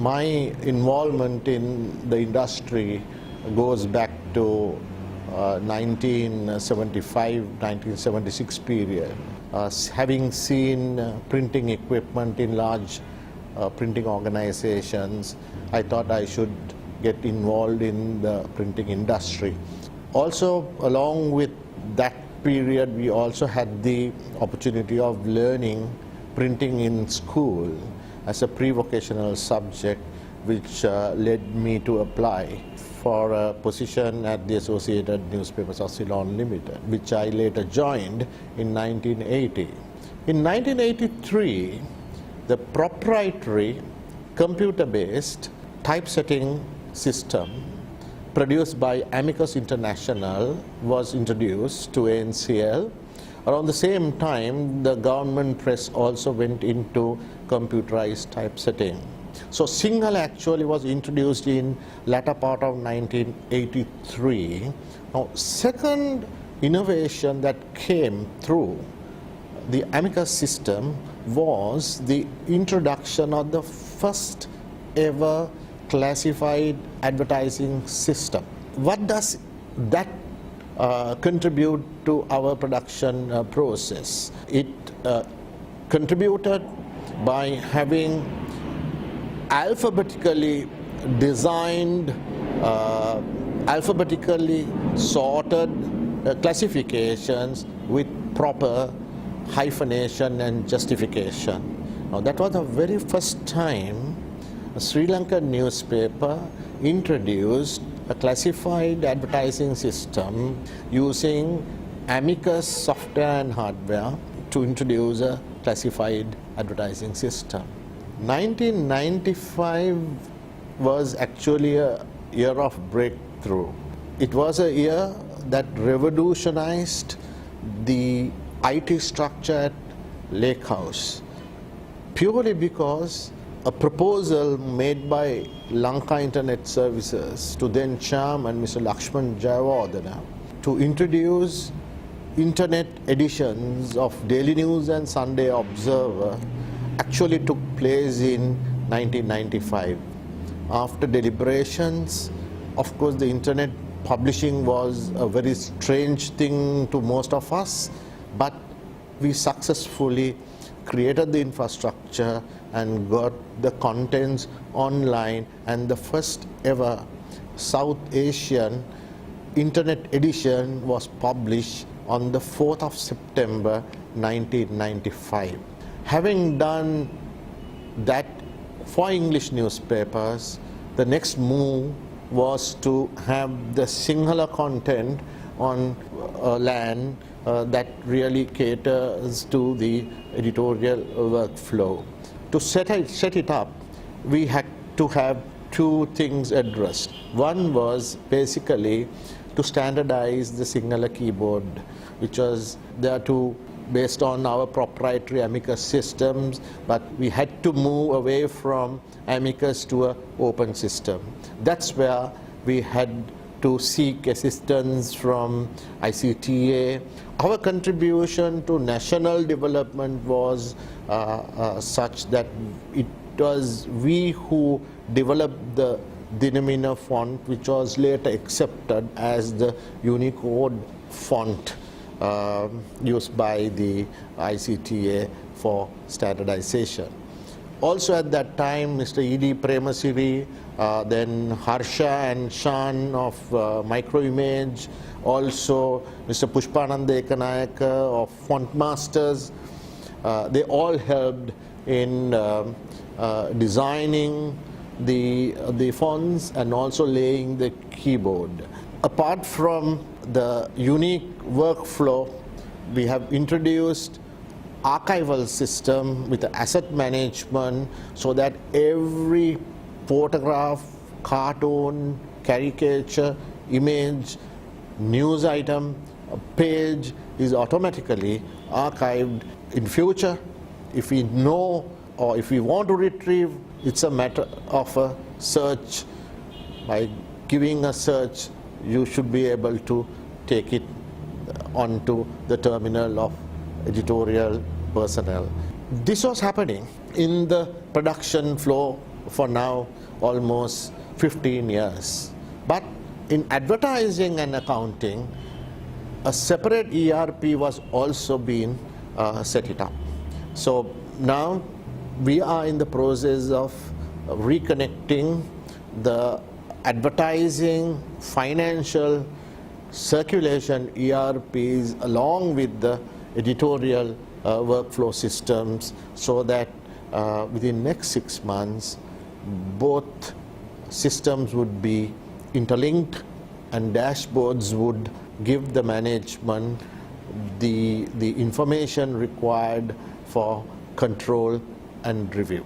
My involvement in the industry goes back to 1975-1976 period. Having seen printing equipment in large printing organizations, I thought I should get involved in the printing industry. Also, along with that period, we also had the opportunity of learning printing in school as a pre-vocational subject, which led me to apply for a position at the Associated Newspapers of Ceylon Limited, which I later joined in 1980. In 1983, the proprietary computer-based typesetting system produced by Amicus International was introduced to ANCL. Around the same time, the government press also went into computerized typesetting. So Sinhala actually was introduced in latter part of 1983. Now, second innovation that came through the Amicus system was the introduction of the first ever classified advertising system. What does that contribute to our production process? It contributed by having alphabetically designed, alphabetically sorted classifications with proper hyphenation and justification. Now, that was the very first time a Sri Lankan newspaper introduced a classified advertising system using Amicus software and hardware to introduce a classified advertising system. 1995 was actually a year of breakthrough. It was a year that revolutionized the IT structure at Lake House, purely because a proposal made by Lanka Internet Services to then chairman Mr. Lakshman Jayawardena to introduce internet editions of Daily News and Sunday Observer actually took place in 1995. After deliberations, of course, the internet publishing was a very strange thing to most of us, but we successfully created the infrastructure and got the contents online, and the first ever South Asian internet edition was published on the 4th of September 1995. Having done that for English newspapers, the next move was to have the Sinhala content on land that really caters to the editorial workflow. To set it up, we had to have two things addressed. One was basically to standardize the Sinhala keyboard, which was there to based on our proprietary Amicus systems, but we had to move away from Amicus to an open system. That's where we had to seek assistance from ICTA. Our contribution to national development was such that it was we who developed the Dinamina font, which was later accepted as the Unicode font used by the ICTA for standardization. Also at that time, Mr. E.D. Premasiri, then Harsha and Shan of Microimage, also Mr. Pushpananda Ekanayaka of Font Masters, they all helped in designing the fonts and also laying the keyboard. Apart from the unique workflow, we have introduced archival system with asset management so that every photograph, cartoon, caricature, image, news item, page is automatically archived. In future, if we know or if we want to retrieve, it's a matter of a search. By giving a search, you should be able to take it onto the terminal of editorial personnel. This was happening in the production flow for now almost 15 years. But in advertising and accounting, a separate ERP was also being set it up. So now we are in the process of reconnecting the advertising, financial, circulation ERPs along with the editorial workflow systems, so that within next 6 months both systems would be interlinked and dashboards would give the management the information required for control and review.